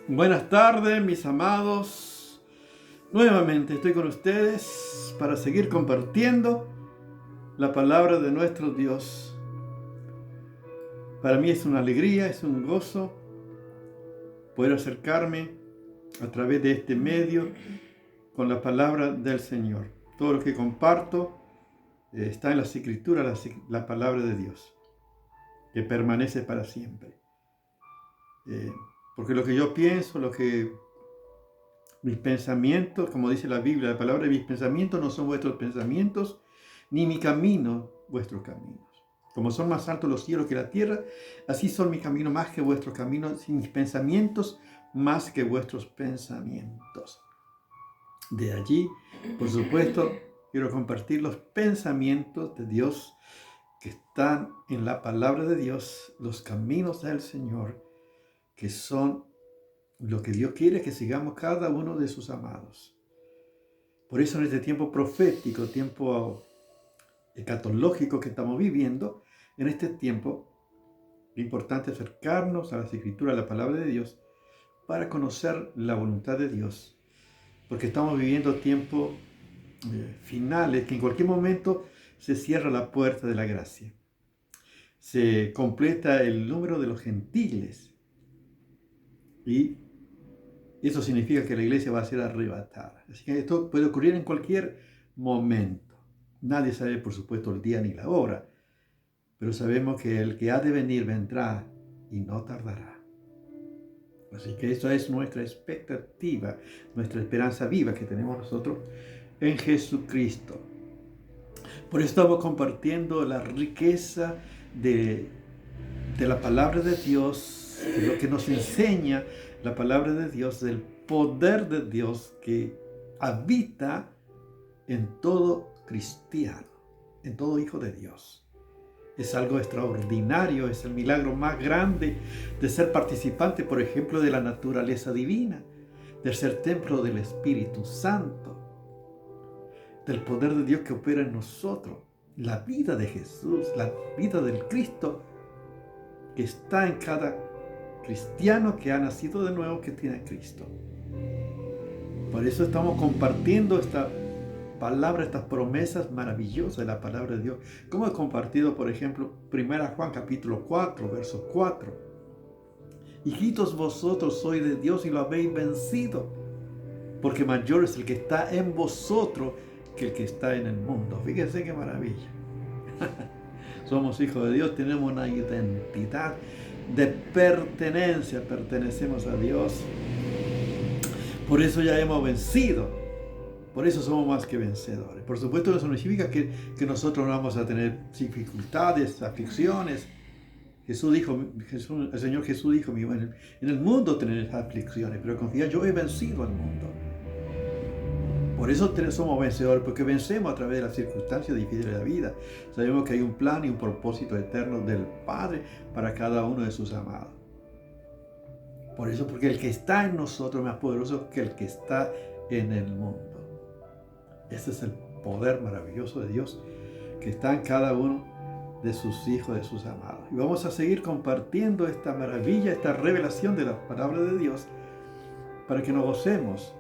Buenas tardes, mis amados. Nuevamente estoy con ustedes para seguir compartiendo la palabra de nuestro Dios. Para mí es una alegría, es un gozo poder acercarme a través de este medio con la palabra del Señor. Todo lo que comparto está en las Escrituras, la palabra de Dios, que permanece para siempre. Porque lo que yo pienso, mis pensamientos, como dice la Biblia, la palabra de mis pensamientos no son vuestros pensamientos, ni mi camino vuestros caminos. Como son más altos los cielos que la tierra, así son mi camino más que vuestros caminos, y mis pensamientos más que vuestros pensamientos. De allí, por supuesto, quiero compartir los pensamientos de Dios que están en la palabra de Dios, los caminos del Señor, que son lo que Dios quiere que sigamos cada uno de sus amados. Por eso en este tiempo profético, tiempo escatológico que estamos viviendo, en este tiempo es importante acercarnos a las Escrituras, a la palabra de Dios, para conocer la voluntad de Dios. Porque estamos viviendo tiempos finales, que en cualquier momento se cierra la puerta de la gracia. Se completa el número de los gentiles. Y eso significa que la iglesia va a ser arrebatada. Así que esto puede ocurrir en cualquier momento. Nadie sabe, por supuesto, el día ni la hora, pero sabemos que el que ha de venir vendrá y no tardará. Así que eso es nuestra expectativa, nuestra esperanza viva que tenemos nosotros en Jesucristo. Por eso estamos compartiendo la riqueza de la palabra de Dios, de lo que nos enseña la palabra de Dios, del poder de Dios que habita en todo cristiano, en todo hijo de Dios. Es algo extraordinario, es el milagro más grande de ser participante, por ejemplo, de la naturaleza divina, de ser templo del Espíritu Santo, del poder de Dios que opera en nosotros, la vida de Jesús, la vida del Cristo que está en cada cristiano que ha nacido de nuevo, que tiene a Cristo. Por eso estamos compartiendo esta palabra, estas promesas maravillosas de la palabra de Dios. Como he compartido, por ejemplo, 1 Juan capítulo 4, verso 4. Hijitos, vosotros sois de Dios y lo habéis vencido, porque mayor es el que está en vosotros que el que está en el mundo. Fíjense qué maravilla. Somos hijos de Dios, tenemos una identidad de pertenencia, pertenecemos a Dios. Por eso ya hemos vencido, por eso somos más que vencedores. Por supuesto, eso no significa que nosotros no vamos a tener dificultades, aflicciones. El Señor Jesús dijo, en el mundo tenéis aflicciones, pero confía, yo he vencido al mundo. Por eso somos vencedores, porque vencemos a través de las circunstancias difíciles de la vida. Sabemos que hay un plan y un propósito eterno del Padre para cada uno de sus amados. Por eso, porque el que está en nosotros es más poderoso que el que está en el mundo. Ese es el poder maravilloso de Dios que está en cada uno de sus hijos, de sus amados. Y vamos a seguir compartiendo esta maravilla, esta revelación de la palabra de Dios para que nos gocemos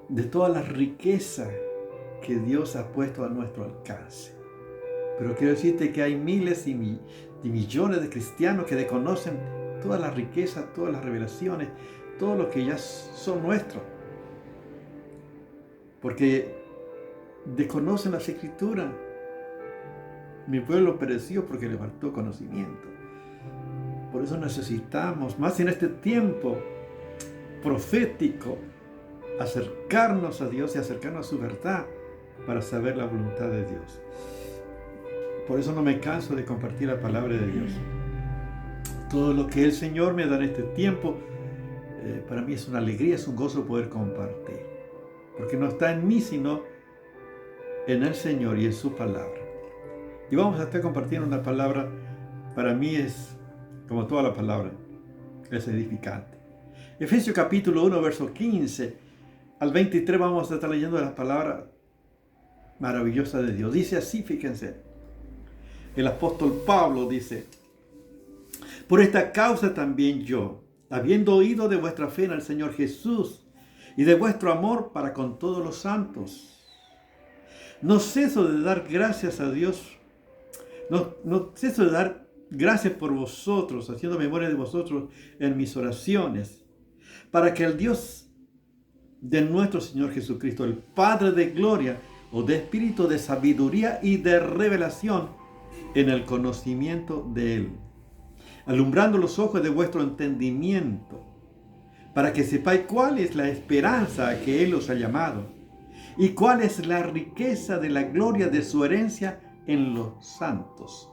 de toda la riqueza que Dios ha puesto a nuestro alcance. Pero quiero decirte que hay miles y millones de cristianos que desconocen toda la riqueza, todas las revelaciones, todo lo que ya son nuestros. Porque desconocen las Escrituras. Mi pueblo pereció porque le faltó conocimiento. Por eso necesitamos, más en este tiempo profético, acercarnos a Dios y acercarnos a su verdad para saber la voluntad de Dios. Por eso no me canso de compartir la palabra de Dios. Todo lo que el Señor me da en este tiempo, para mí es una alegría, es un gozo poder compartir. Porque no está en mí, sino en el Señor y en su palabra. Y vamos a estar compartiendo una palabra, para mí es, como toda la palabra, es edificante. Efesios capítulo 1, verso 15 al 23 vamos a estar leyendo las palabras maravillosas de Dios. Dice así, fíjense. El apóstol Pablo dice: por esta causa también yo, habiendo oído de vuestra fe en el Señor Jesús y de vuestro amor para con todos los santos. No ceso de dar gracias a Dios, no ceso de dar gracias por vosotros, haciendo memoria de vosotros en mis oraciones, para que el Dios de nuestro Señor Jesucristo, el Padre de gloria, os dé espíritu de sabiduría y de revelación en el conocimiento de Él, alumbrando los ojos de vuestro entendimiento, para que sepáis cuál es la esperanza a que Él os ha llamado, y cuál es la riqueza de la gloria de su herencia en los santos,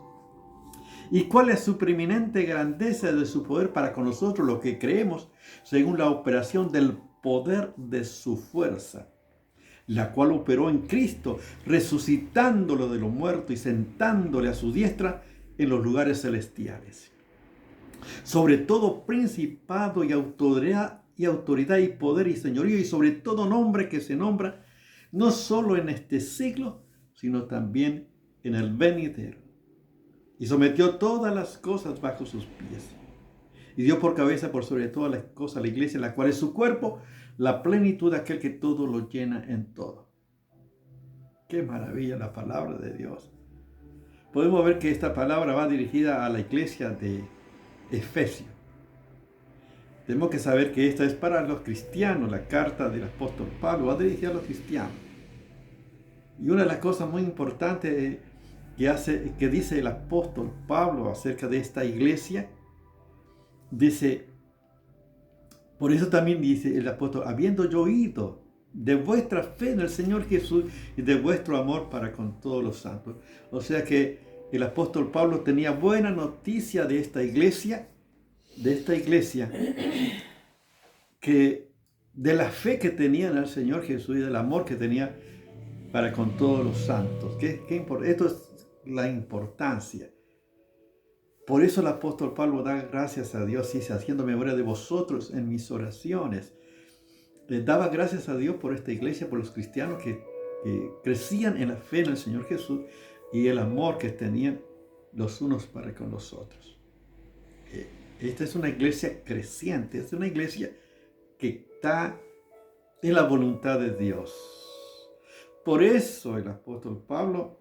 y cuál es su preeminente grandeza de su poder para con nosotros los que creemos, según la operación del poder de su fuerza, la cual operó en Cristo, resucitándolo de los muertos y sentándole a su diestra en los lugares celestiales. Sobre todo principado y autoridad y poder y señorío, y sobre todo nombre que se nombra, no solo en este siglo, sino también en el venidero. Y sometió todas las cosas bajo sus pies. Y dio por cabeza por sobre todas las cosas a la iglesia, la cual es su cuerpo, la plenitud de aquel que todo lo llena en todo. ¡Qué maravilla la palabra de Dios! Podemos ver que esta palabra va dirigida a la iglesia de Efesios. Tenemos que saber que esta es para los cristianos. La carta del apóstol Pablo va dirigida a los cristianos. Y una de las cosas muy importantes que dice el apóstol Pablo acerca de esta iglesia, dice, por eso también dice el apóstol, habiendo yo oído de vuestra fe en el Señor Jesús y de vuestro amor para con todos los santos. O sea que el apóstol Pablo tenía buena noticia de esta iglesia, que de la fe que tenía en el Señor Jesús y del amor que tenía para con todos los santos. Esto es la importancia. Por eso el apóstol Pablo da gracias a Dios, dice, haciendo memoria de vosotros en mis oraciones. Les daba gracias a Dios por esta iglesia, por los cristianos que crecían en la fe en el Señor Jesús y el amor que tenían los unos para con los otros. Esta es una iglesia creciente, es una iglesia que está en la voluntad de Dios. Por eso el apóstol Pablo,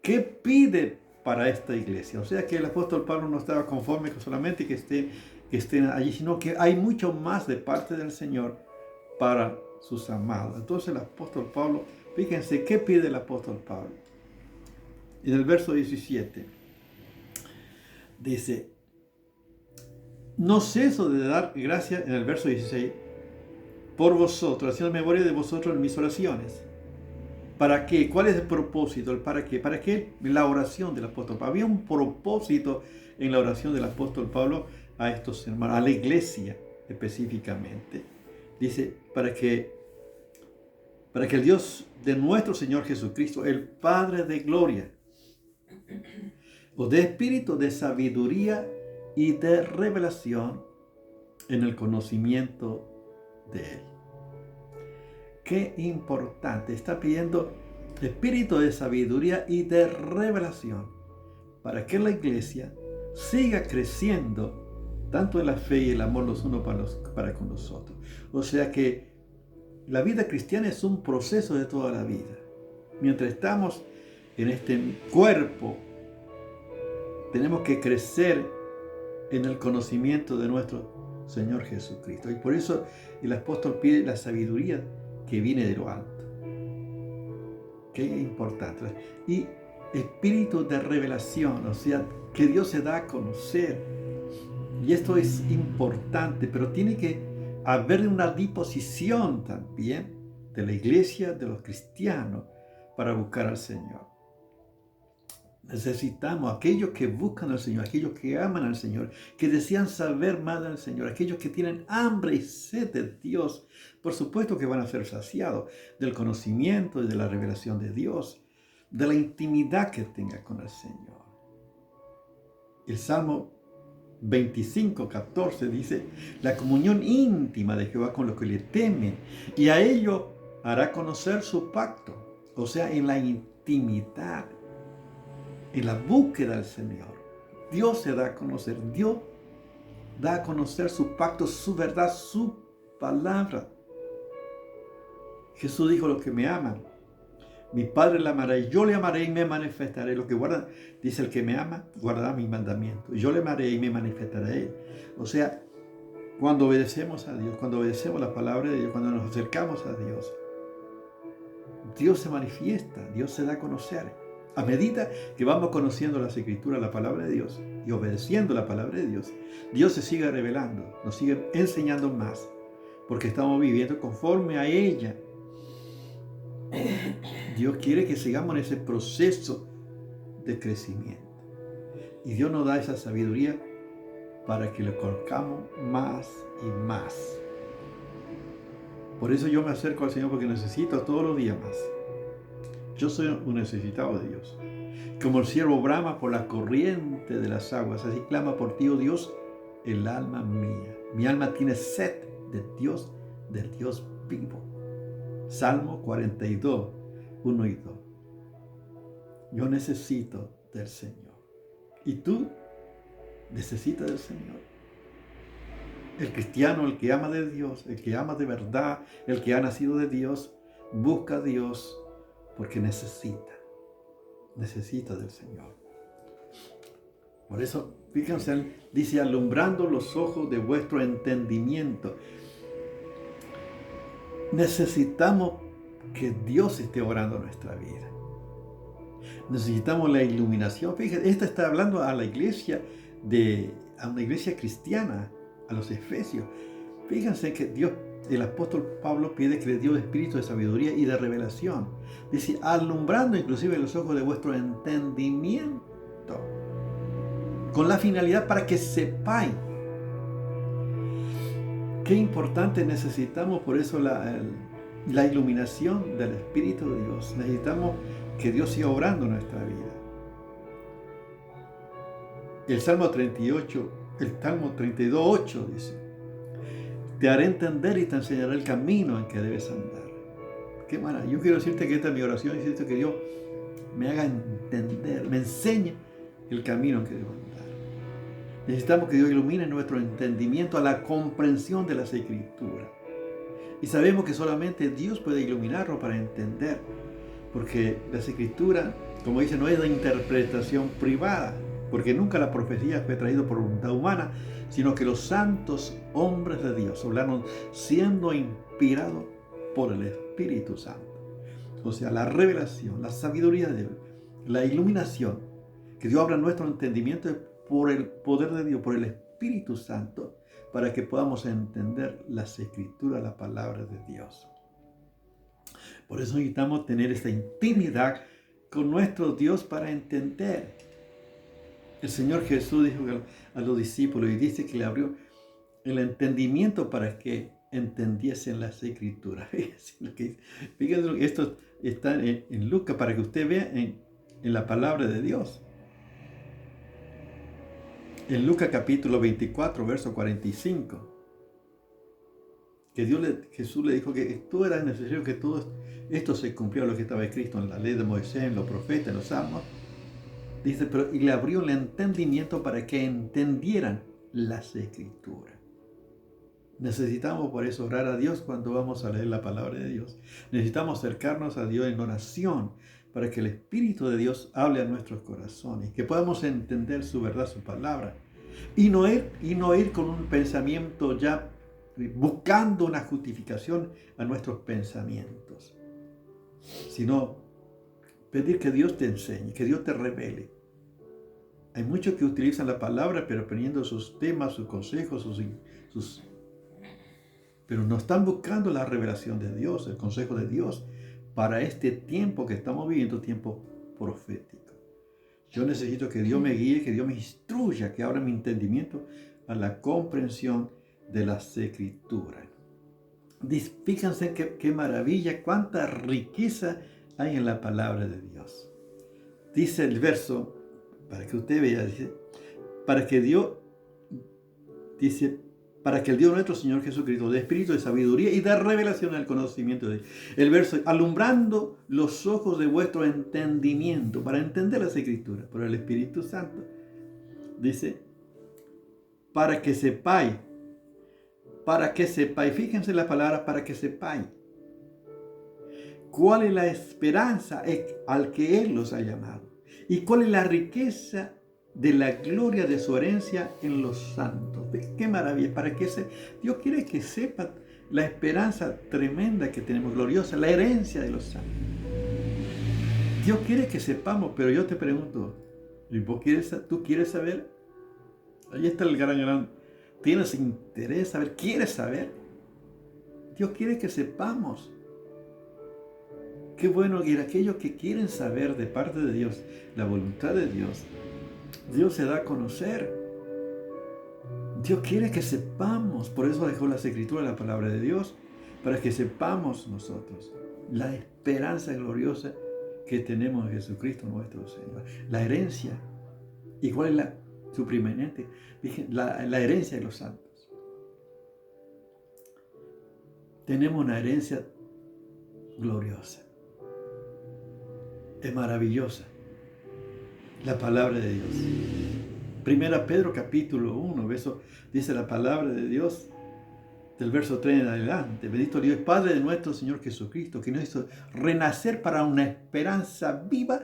¿qué pide para esta iglesia? O sea que el apóstol Pablo no estaba conforme con solamente que estén allí, sino que hay mucho más de parte del Señor para sus amados. Entonces el apóstol Pablo, fíjense, ¿qué pide el apóstol Pablo? En el verso 17, dice, no ceso de dar gracias, en el verso 16, por vosotros, haciendo memoria de vosotros en mis oraciones. ¿Para qué? ¿Cuál es el propósito? ¿El para qué? ¿Para qué la oración del apóstol Pablo? Había un propósito en la oración del apóstol Pablo a estos hermanos, a la iglesia específicamente. Dice, para que el Dios de nuestro Señor Jesucristo, el Padre de gloria, os dé espíritu de sabiduría y de revelación en el conocimiento de Él. Qué importante, está pidiendo espíritu de sabiduría y de revelación para que la iglesia siga creciendo tanto en la fe y el amor los unos para con los otros. O sea que la vida cristiana es un proceso de toda la vida. Mientras estamos en este cuerpo, tenemos que crecer en el conocimiento de nuestro Señor Jesucristo. Y por eso el apóstol pide la sabiduría que viene de lo alto. Qué importante. Y espíritu de revelación, o sea, que Dios se da a conocer. Y esto es importante, pero tiene que haber una disposición también de la iglesia, de los cristianos, para buscar al Señor. Necesitamos aquellos que buscan al Señor, aquellos que aman al Señor, que desean saber más del Señor, aquellos que tienen hambre y sed de Dios. Por supuesto que van a ser saciados del conocimiento y de la revelación de Dios, de la intimidad que tenga con el Señor. El Salmo 25:14 dice, la comunión íntima de Jehová con los que le temen, y a ello hará conocer su pacto. O sea, en la intimidad, en la búsqueda del Señor, Dios se da a conocer. Dios da a conocer su pacto, su verdad, su palabra. Jesús dijo: los que me aman, mi Padre le amará, y yo le amaré y me manifestaré. Lo que guarda, dice: el que me ama, guardará mis mandamientos. Y yo le amaré y me manifestaré a él. O sea, cuando obedecemos a Dios, cuando obedecemos la palabra de Dios, cuando nos acercamos a Dios, Dios se manifiesta, Dios se da a conocer. A medida que vamos conociendo las Escrituras, la palabra de Dios, y obedeciendo la palabra de Dios, Dios se sigue revelando, nos sigue enseñando más, porque estamos viviendo conforme a ella. Dios quiere que sigamos en ese proceso de crecimiento. Y Dios nos da esa sabiduría para que le conozcamos más y más. Por eso yo me acerco al Señor, porque necesito todos los días más. Yo soy un necesitado de Dios. Como el siervo brama por la corriente de las aguas, así clama por ti, oh Dios, el alma mía. Mi alma tiene sed de Dios, del Dios vivo. Salmo 42, 1 y 2. Yo necesito del Señor. ¿Y tú necesitas del Señor? El cristiano, el que ama de Dios, el que ama de verdad, el que ha nacido de Dios, busca a Dios porque necesita del Señor. Por eso, fíjense, dice: alumbrando los ojos de vuestro entendimiento. Necesitamos que Dios esté orando nuestra vida. Necesitamos la iluminación. Fíjense, esta está hablando a la iglesia, a una iglesia cristiana, a los Efesios. Fíjense que Dios, el apóstol Pablo pide que le dio espíritu de sabiduría y de revelación. Dice: alumbrando inclusive los ojos de vuestro entendimiento, con la finalidad para que sepáis. Qué importante, necesitamos por eso la iluminación del Espíritu de Dios. Necesitamos que Dios siga obrando en nuestra vida. El Salmo 38, el Salmo 32, 8 dice: te haré entender y te enseñaré el camino en que debes andar. Qué maravilla. Yo quiero decirte que esta es mi oración, y que Dios me haga entender, me enseñe el camino en que debo andar. Necesitamos que Dios ilumine nuestro entendimiento a la comprensión de las Escrituras. Y sabemos que solamente Dios puede iluminarnos para entender, porque las Escrituras, como dice, no es de interpretación privada, porque nunca la profecía fue traída por voluntad humana, sino que los santos hombres de Dios hablaron siendo inspirados por el Espíritu Santo. O sea, la revelación, la sabiduría de Dios, la iluminación que Dios abra en nuestro entendimiento por el poder de Dios, por el Espíritu Santo, para que podamos entender las Escrituras, la palabra de Dios. Por eso necesitamos tener esta intimidad con nuestro Dios para entender. El Señor Jesús dijo a los discípulos, y dice que le abrió el entendimiento para que entendiesen las Escrituras. Fíjense, esto está en Lucas, para que usted vea en la palabra de Dios. En Lucas capítulo 24, verso 45, que Jesús le dijo que todo era necesario, que todo esto se cumpliera, lo que estaba escrito en la ley de Moisés, en los profetas, en los salmos. Dice, y le abrió el entendimiento para que entendieran las Escrituras. Necesitamos por eso orar a Dios cuando vamos a leer la palabra de Dios. Necesitamos acercarnos a Dios en oración para que el Espíritu de Dios hable a nuestros corazones, que podamos entender su verdad, su palabra, y no ir con un pensamiento ya buscando una justificación a nuestros pensamientos, sino pedir que Dios te enseñe, que Dios te revele. Hay muchos que utilizan la palabra, pero poniendo sus temas, sus consejos, pero no están buscando la revelación de Dios, el consejo de Dios para este tiempo que estamos viviendo, tiempo profético. Yo necesito que Dios me guíe, que Dios me instruya, que abra mi entendimiento a la comprensión de las Escrituras. Fíjense qué maravilla, cuánta riqueza hay en la palabra de Dios. Dice el verso, para que usted vea, dice, para que el Dios nuestro Señor Jesucristo dé espíritu de sabiduría y de revelación al conocimiento de Él. El verso, alumbrando los ojos de vuestro entendimiento, para entender las Escrituras, por el Espíritu Santo. Dice, para que sepáis, fíjense la palabra para que sepáis, cuál es la esperanza al que Él los ha llamado y cuál es la riqueza de la gloria de su herencia en los santos. ¡Qué maravilla! Dios quiere que sepan la esperanza tremenda que tenemos, gloriosa, la herencia de los santos. Dios quiere que sepamos, pero yo te pregunto, ¿tú quieres saber? Ahí está el gran. ¿Tienes interés saber? ¿Quieres saber? Dios quiere que sepamos. Qué bueno, y aquellos que quieren saber de parte de Dios, la voluntad de Dios, Dios se da a conocer. Dios quiere que sepamos, por eso dejó las Escrituras, la palabra de Dios, para que sepamos nosotros la esperanza gloriosa que tenemos en Jesucristo nuestro Señor. La herencia. ¿Y cuál es su preeminente? La herencia de los santos. Tenemos una herencia gloriosa. Es maravillosa. La palabra de Dios. Primera Pedro capítulo 1, dice la palabra de Dios, del verso 3 en adelante. Bendito Dios, Padre de nuestro Señor Jesucristo, que nos hizo renacer para una esperanza viva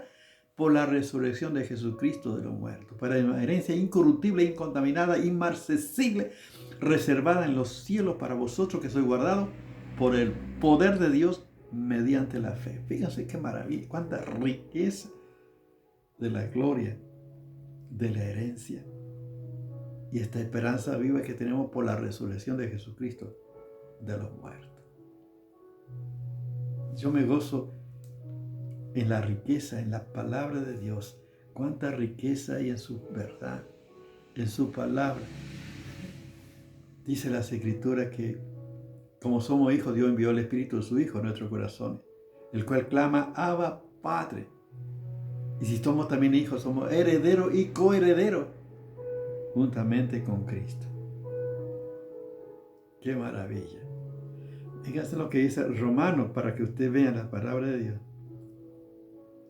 por la resurrección de Jesucristo de los muertos, para una herencia incorruptible, incontaminada, inmarcesible, reservada en los cielos para vosotros que sois guardados por el poder de Dios mediante la fe. Fíjense qué maravilla, cuánta riqueza de la gloria, de la herencia y esta esperanza viva que tenemos por la resurrección de Jesucristo de los muertos. Yo me gozo en la riqueza, en la palabra de Dios. Cuánta riqueza hay en su verdad, en su palabra. Dice las Escrituras que como somos hijos, Dios envió el Espíritu de su Hijo a nuestros corazones, el cual clama, Abba, Padre. Y si somos también hijos, somos herederos y coherederos juntamente con Cristo. ¡Qué maravilla! Fíjense lo que dice Romanos para que usted vea la palabra de Dios.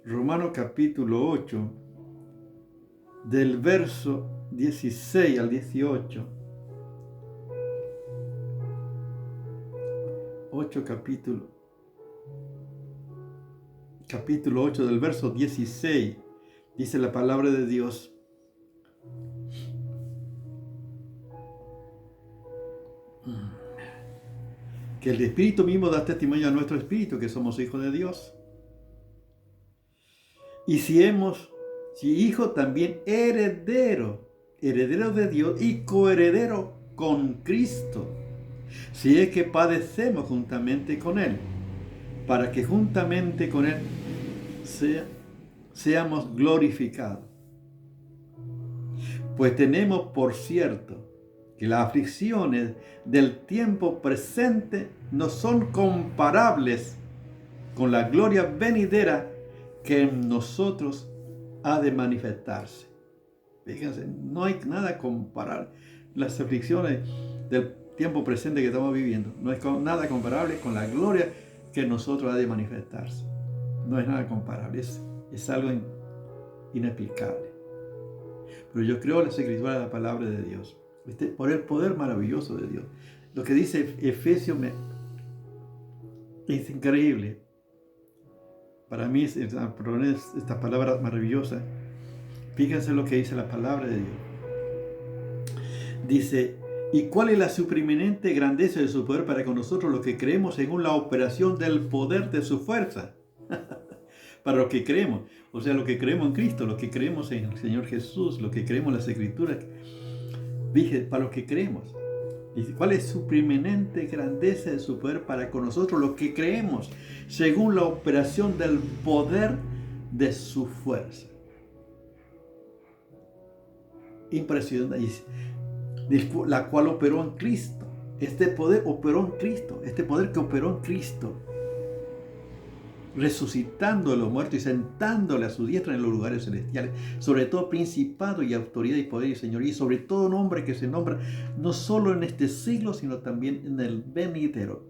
Romanos capítulo 8, del verso 16 al 18. 8 capítulo 8 del verso 16, dice la palabra de Dios. Que el Espíritu mismo da testimonio a nuestro espíritu que somos hijos de Dios. Y si hijos, también herederos de Dios y coherederos con Cristo. Si es que padecemos juntamente con Él, para que juntamente con Él seamos glorificados. Pues tenemos por cierto que las aflicciones del tiempo presente no son comparables con la gloria venidera que en nosotros ha de manifestarse. Fíjense, no hay nada comparable. Las aflicciones del tiempo presente que estamos viviendo no es nada comparable con la gloria que en nosotros ha de manifestarse. No es nada comparable, es algo inexplicable. Pero yo creo en las Escrituras de la palabra de Dios, por el poder maravilloso de Dios. Lo que dice Efesios es increíble. Para mí esta palabra maravillosa. Fíjense lo que dice la palabra de Dios. Dice, ¿y cuál es la supreminente grandeza de su poder para con nosotros los que creemos según la operación del poder de su fuerza? Para los que creemos, o sea, los que creemos en Cristo, los que creemos en el Señor Jesús, los que creemos en las Escrituras. Dije, para los que creemos. Dice, ¿cuál es su preeminente grandeza de su poder para con nosotros los que creemos según la operación del poder de su fuerza? Impresionante. La cual operó en Cristo. Este poder operó en Cristo. Este poder que operó en Cristo, resucitando a los muertos y sentándole a su diestra en los lugares celestiales, sobre todo principado y autoridad y poder y señoría, y sobre todo nombre que se nombra no solo en este siglo, sino también en el venidero.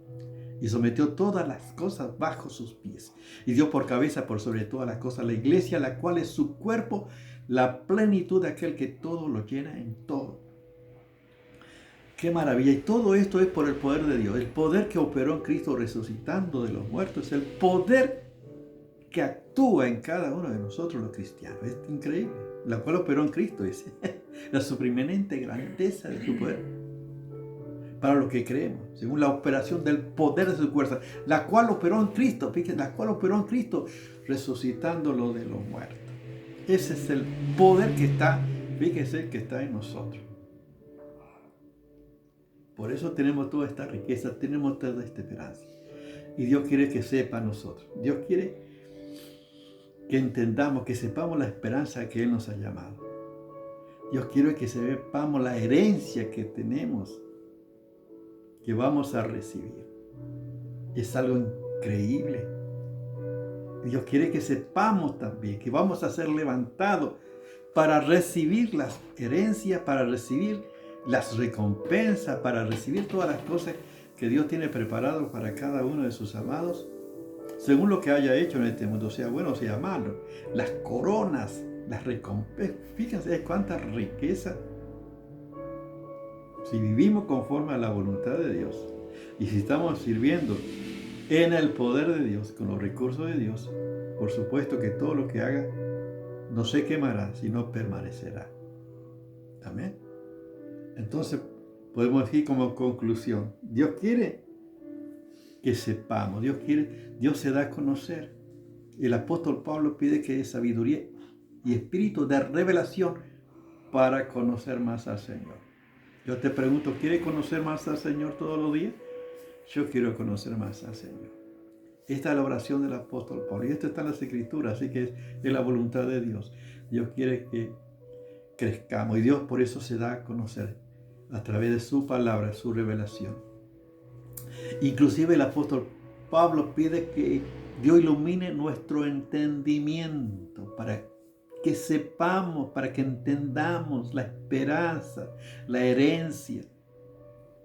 Y sometió todas las cosas bajo sus pies, y dio por cabeza por sobre todas las cosas la iglesia, la cual es su cuerpo, la plenitud de aquel que todo lo llena en todo. Qué maravilla. Y todo esto es por el poder de Dios. El poder que operó en Cristo resucitando de los muertos. Es el poder que actúa en cada uno de nosotros los cristianos. Es increíble. La cual operó en Cristo. Es la supreminente grandeza de su poder. Para los que creemos. Según la operación del poder de su fuerza. La cual operó en Cristo. Fíjense, la cual operó en Cristo resucitándolo de los muertos. Ese es el poder que está, fíjense, que está en nosotros. Por eso tenemos toda esta riqueza, tenemos toda esta esperanza. Y Dios quiere que sepa nosotros. Dios quiere que entendamos, que sepamos la esperanza que Él nos ha llamado. Dios quiere que sepamos la herencia que tenemos, que vamos a recibir. Es algo increíble. Dios quiere que sepamos también que vamos a ser levantados para recibir las herencias, para recibir las recompensas, para recibir todas las cosas que Dios tiene preparado para cada uno de sus amados, según lo que haya hecho en este mundo, sea bueno o sea malo. Las coronas, las recompensas, fíjense cuánta riqueza. Si vivimos conforme a la voluntad de Dios y si estamos sirviendo en el poder de Dios, con los recursos de Dios, por supuesto que todo lo que haga no se quemará, sino permanecerá. Amén. Entonces, podemos decir como conclusión, Dios quiere que sepamos, Dios se da a conocer. El apóstol Pablo pide que dé sabiduría y espíritu de revelación para conocer más al Señor. Yo te pregunto, ¿quieres conocer más al Señor todos los días? Yo quiero conocer más al Señor. Esta es la oración del apóstol Pablo. Y esto está en las Escrituras, así que es de la voluntad de Dios. Dios quiere que crezcamos. Y Dios por eso se da a conocer a través de su palabra, su revelación. Inclusive el apóstol Pablo pide que Dios ilumine nuestro entendimiento para que sepamos, para que entendamos la esperanza, la herencia,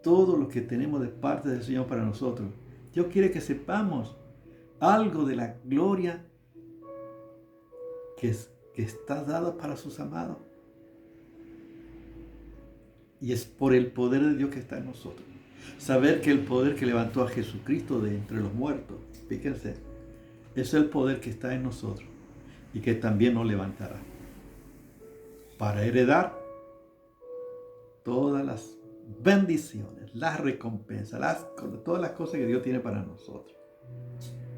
todo lo que tenemos de parte del Señor para nosotros. Dios quiere que sepamos algo de la gloria que está dada para sus amados. Y es por el poder de Dios que está en nosotros. Saber que el poder que levantó a Jesucristo de entre los muertos, fíjense, es el poder que está en nosotros y que también nos levantará para heredar todas las bendiciones, las recompensas, todas las cosas que Dios tiene para nosotros.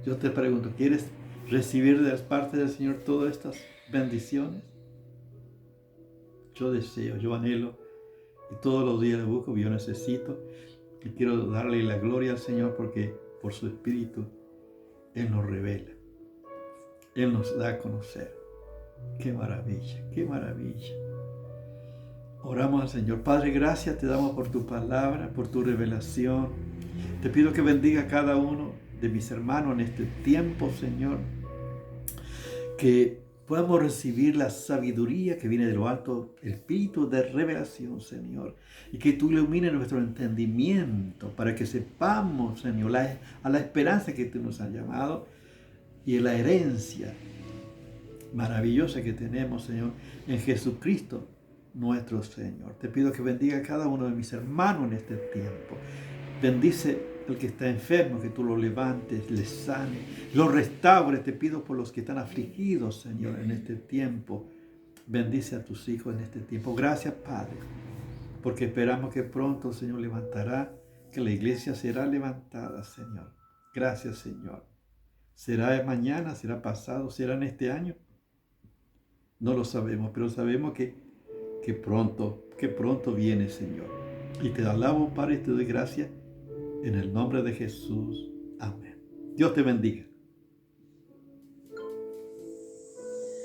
Yo te pregunto, ¿quieres recibir de parte del Señor todas estas bendiciones? Yo deseo, yo anhelo, y todos los días le busco, yo necesito, y quiero darle la gloria al Señor porque por su Espíritu Él nos revela, Él nos da a conocer. ¡Qué maravilla, qué maravilla! Oramos al Señor. Padre, gracias te damos por tu palabra, por tu revelación. Te pido que bendiga a cada uno de mis hermanos en este tiempo, Señor. Que podamos recibir la sabiduría que viene de lo alto, el espíritu de revelación, Señor. Y que tú ilumines nuestro entendimiento para que sepamos, Señor, a la esperanza que tú nos has llamado y a la herencia maravillosa que tenemos, Señor, en Jesucristo, nuestro Señor. Te pido que bendiga a cada uno de mis hermanos en este tiempo. Bendice al que está enfermo, que tú lo levantes, le sane, lo restaures. Te pido por los que están afligidos, Señor, en este tiempo. Bendice a tus hijos en este tiempo. Gracias, Padre, porque esperamos que pronto el Señor levantará, que la iglesia será levantada, Señor. Gracias, Señor. ¿Será mañana? ¿Será pasado? ¿Será en este año? No lo sabemos, pero sabemos que pronto viene, Señor. Y te alabo, Padre, y te doy gracias en el nombre de Jesús. Amén. Dios te bendiga.